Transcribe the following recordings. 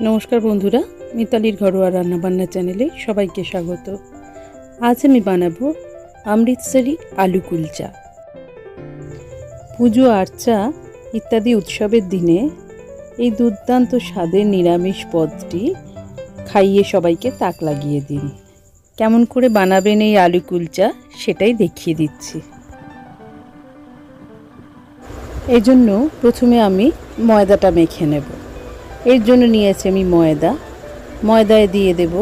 নমস্কার বন্ধুরা, মিতালির ঘরোয়া রান্নাবান্না চ্যানেলে সবাইকে স্বাগত। আজ আমি বানাবো অমৃতসরি আলু কুলচা। পুজো আর্চা ইত্যাদি উৎসবের দিনে এই দুর্দান্ত স্বাদের নিরামিষ পদটি খাইয়ে সবাইকে তাক লাগিয়ে দিন। কেমন করে বানাবেন এই আলু কুলচা সেটাই দেখিয়ে দিচ্ছি। এই জন্য প্রথমে আমি ময়দাটা মেখে নেব। এর জন্য নিয়েছি আমি ময়দায় দিয়ে দেব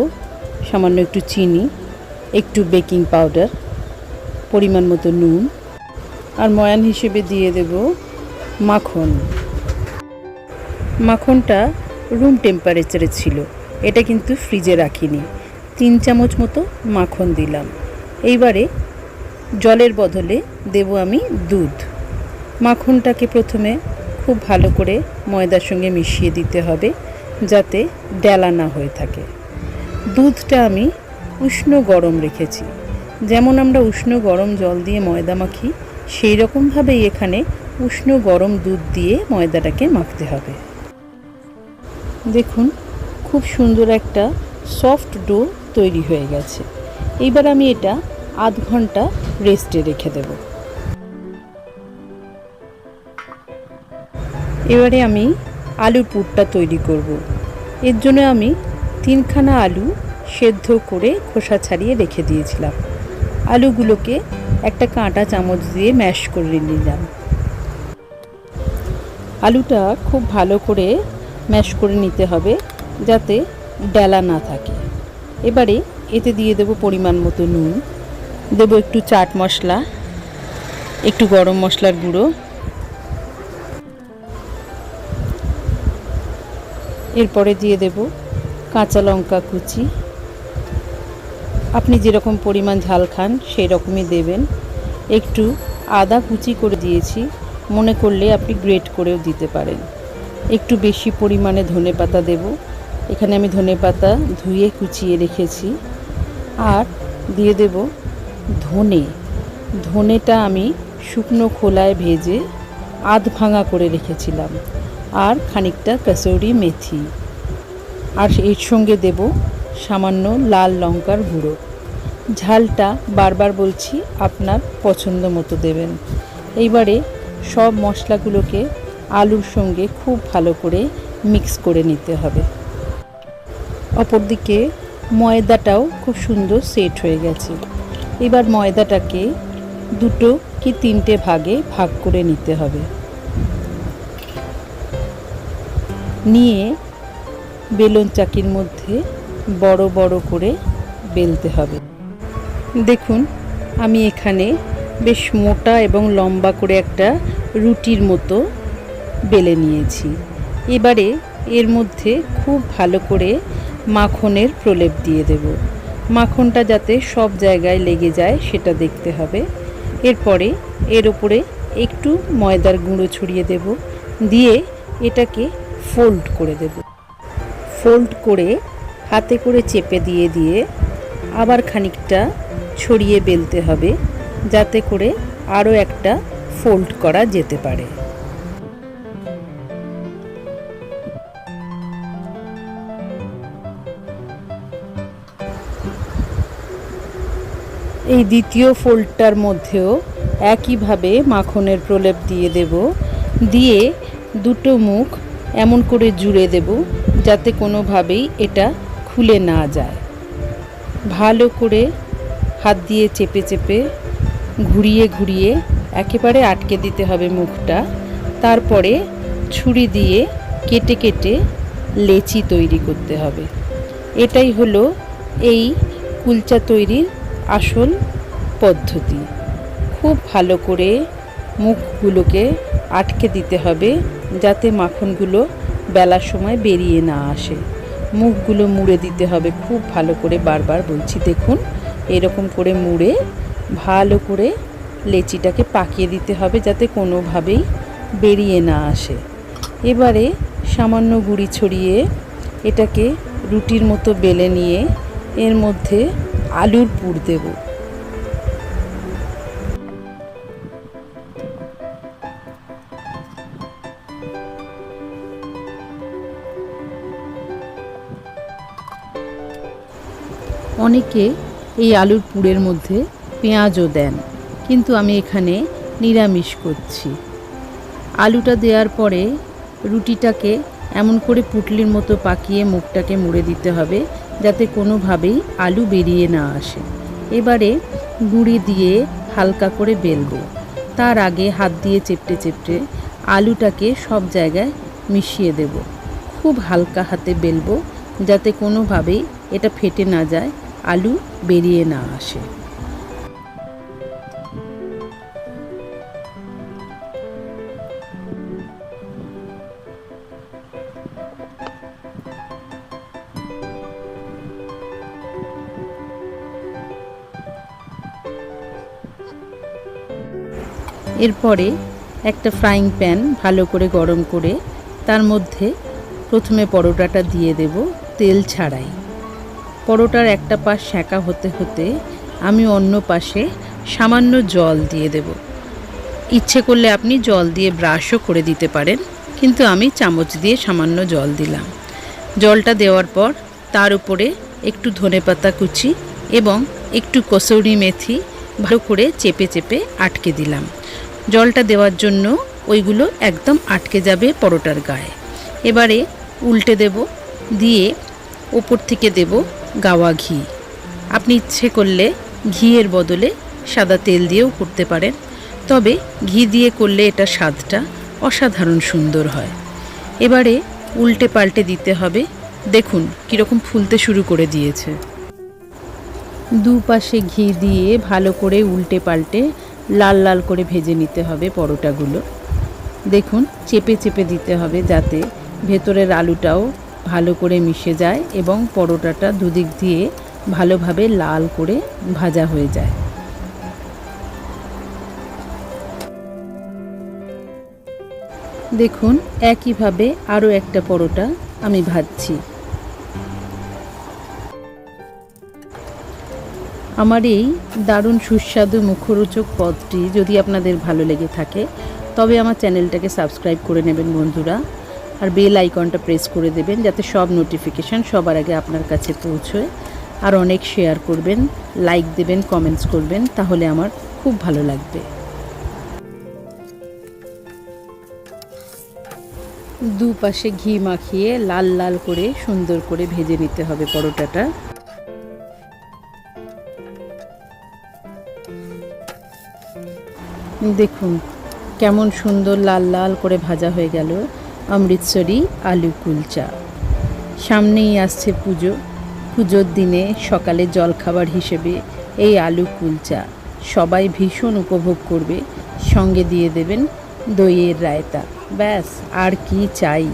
সামান্য একটু চিনি, একটু বেকিং পাউডার, পরিমাণ মতো নুন, আর ময়ান হিসেবে দিয়ে দেব মাখন। মাখনটা রুম টেম্পারেচারে ছিল, এটা কিন্তু ফ্রিজে রাখিনি। 3 চামচ মতো মাখন দিলাম। এইবারে জলের বদলে দেব আমি দুধ। মাখনটাকে প্রথমে খুব ভালো করে ময়দার সঙ্গে মিশিয়ে দিতে হবে যাতে ডেলা না হয়ে থাকে। দুধটা আমি উষ্ণ গরম রেখেছি। যেমন আমরা উষ্ণ গরম জল দিয়ে ময়দা মাখি, সেই রকমভাবেই এখানে উষ্ণ গরম দুধ দিয়ে ময়দাটাকে মাখতে হবে। দেখুন, খুব সুন্দর একটা সফট ডো তৈরি হয়ে গেছে। এইবার আমি এটা আধ ঘন্টা রেস্টে রেখে দেব। এবারে আমি আলুর পুরটা তৈরি করব। এর জন্য আমি 3খানা আলু সেদ্ধ করে খোসা ছাড়িয়ে রেখে দিয়েছিলাম। আলুগুলোকে একটা কাঁটা চামচ দিয়ে ম্যাশ করে নিলাম। আলুটা খুব ভালো করে ম্যাশ করে নিতে হবে যাতে ডেলা না থাকে। এবারে এতে দিয়ে দেব পরিমাণ মতো নুন, দেব একটু চাট মশলা, একটু গরম মশলার গুঁড়ো, এরপরে দিয়ে দেব কাঁচা লঙ্কা কুচি। আপনি যেরকম পরিমাণ ঝাল খান সেই রকমই দেবেন। একটু আদা কুচি করে দিয়েছি, মনে করলে আপনি গ্রেট করেও দিতে পারেন। একটু বেশি পরিমাণে ধনেপাতা দেব। এখানে আমি ধনেপাতা ধুয়ে কুচিয়ে রেখেছি। আর দিয়ে দেব ধনেটা আমি শুকনো খোলায় ভেজে আধ ভাঙা করে রেখেছিলাম। আর খানিকটা কসুরি মেথি। আর এর সঙ্গে দেব সামান্য লাল লঙ্কার গুঁড়ো। ঝালটা বারবার বলছি আপনার পছন্দ মতো দেবেন। এইবারে সব মশলাগুলোকে আলুর সঙ্গে খুব ভালো করে মিক্স করে নিতে হবে। অপরদিকে ময়দাটাও খুব সুন্দর সেট হয়ে গেছে। এবার ময়দাটাকে 2 কি 3টে ভাগে ভাগ করে নিতে হবে। নিয়ে বেলুন চাকির মধ্যে বড় বড় করে বেলতে হবে। দেখুন, আমি এখানে বেশ মোটা এবং লম্বা করে একটা রুটির মতো বেলে নিয়েছি। এবারে এর মধ্যে খুব ভালো করে মাখনের প্রলেপ দিয়ে দেব। মাখনটা যাতে সব জায়গায় লেগে যায় সেটা দেখতে হবে। এরপরে এর উপরে একটু ময়দার গুঁড়ো ছড়িয়ে দেব, দিয়ে এটাকে ফোল্ড করে দেব। ফোল্ড করে হাতে করে চেপে দিয়ে আবার খানিকটা ছড়িয়ে বেলতে হবে যাতে করে আরও একটা ফোল্ড করা যেতে পারে। এই দ্বিতীয় ফোল্ডটার মধ্যেও একইভাবে মাখনের প্রলেপ দিয়ে দেব। দিয়ে 2টো মুখ এমন করে জুড়ে দেব যাতে কোনোভাবেই এটা খুলে না যায়। ভালো করে হাত দিয়ে চেপে ঘুরিয়ে একেবারে আটকে দিতে হবে মুখটা। তারপরে ছুরি দিয়ে কেটে লেচি তৈরি করতে হবে। এটাই হলো এই কুলচা তৈরির আসল পদ্ধতি। খুব ভালো করে মুখগুলোকে আটকে দিতে হবে যাতে মাখনগুলো বেলার সময় বেরিয়ে না আসে। মুখগুলো মুড়ে দিতে হবে খুব ভালো করে, বারবার বলছি। দেখুন, এরকম করে মুড়ে ভালো করে লেচিটাকে পাকিয়ে দিতে হবে যাতে কোনোভাবেই বেরিয়ে না আসে। এবারে সামান্য গুঁড়ি ছড়িয়ে এটাকে রুটির মতো বেলে নিয়ে এর মধ্যে আলুর পুর দেব। অনেকে এই আলুর পুরের মধ্যে পেঁয়াজও দেন, কিন্তু আমি এখানে নিরামিষ করছি। আলুটা দেওয়ার পরে রুটিটাকে এমন করে পুটলির মতো পাকিয়ে মুখটাকে মুড়ে দিতে হবে যাতে কোনোভাবেই আলু বেরিয়ে না আসে। এবারে গুঁড়ি দিয়ে হালকা করে বেলবো। তার আগে হাত দিয়ে চেপটে চেপটে আলুটাকে সব জায়গায় মিশিয়ে দেব। খুব হালকা হাতে বেলবো যাতে কোনোভাবেই এটা ফেটে না যায়, আলু বেরিয়ে না আসে। এরপরে একটা ফ্রাইং প্যান ভালো করে গরম করে তার মধ্যে প্রথমে পরোটাটা দিয়ে দেব তেল ছাড়াই। পরোটার একটা পাশ সেঁকা হতে হতে আমি অন্য পাশে সামান্য জল দিয়ে দেব। ইচ্ছে করলে আপনি জল দিয়ে ব্রাশও করে দিতে পারেন, কিন্তু আমি চামচ দিয়ে সামান্য জল দিলাম। জলটা দেওয়ার পর তার উপরে একটু ধনেপাতা কুচি এবং একটু কসুরি মেথি ভালো করে চেপে চেপে আটকে দিলাম। জলটা দেওয়ার জন্য ওইগুলো একদম আটকে যাবে পরোটার গায়ে। এবারে উল্টে দেব, দিয়ে ওপর থেকে দেব গাওয়া ঘি। আপনি ইচ্ছে করলে ঘিয়ের বদলে সাদা তেল দিয়েও করতে পারেন, তবে ঘি দিয়ে করলে এটা স্বাদটা অসাধারণ সুন্দর হয়। এবারে উল্টে পাল্টে দিতে হবে। দেখুন কীরকম ফুলতে শুরু করে দিয়েছে। দুপাশে ঘি দিয়ে ভালো করে উল্টে পাল্টে লাল লাল করে ভেজে নিতে হবে পরোটাগুলো। দেখুন চেপে চেপে দিতে হবে যাতে ভেতরের আলুটাও ভালো করে মিশে যায় এবং পরোটাটা দুদিক দিয়ে ভালোভাবে লাল করে ভাজা হয়ে যায়। দেখুন একইভাবে আরও একটা পরোটা আমি ভাজছি। আমার এই দারুণ সুস্বাদু মুখরোচক পদটি যদি আপনাদের ভালো লেগে থাকে তবে আমার চ্যানেলটাকে সাবস্ক্রাইব করে নেবেন বন্ধুরা, আর বেল আইকনটা প্রেস করে দেবেন যাতে সব নোটিফিকেশান সবার আগে আপনার কাছে পৌঁছয়। আর অনেক শেয়ার করবেন, লাইক দেবেন, কমেন্টস করবেন, তাহলে আমার খুব ভালো লাগবে। দুপাশে ঘি মাখিয়ে লাল লাল করে সুন্দর করে ভেজে নিতে হবে পরোটাটা। দেখুন কেমন সুন্দর লাল লাল করে ভাজা হয়ে গেল অমৃতসরি আলু কুলচা। সামনেই আসছে পুজো। পুজোর দিনে সকালে জলখাবার হিসেবে এই আলু কুলচা সবাই ভীষণ উপভোগ করবে। সঙ্গে দিয়ে দেবেন দইয়ের রায়তা। ব্যাস আর কি চাই।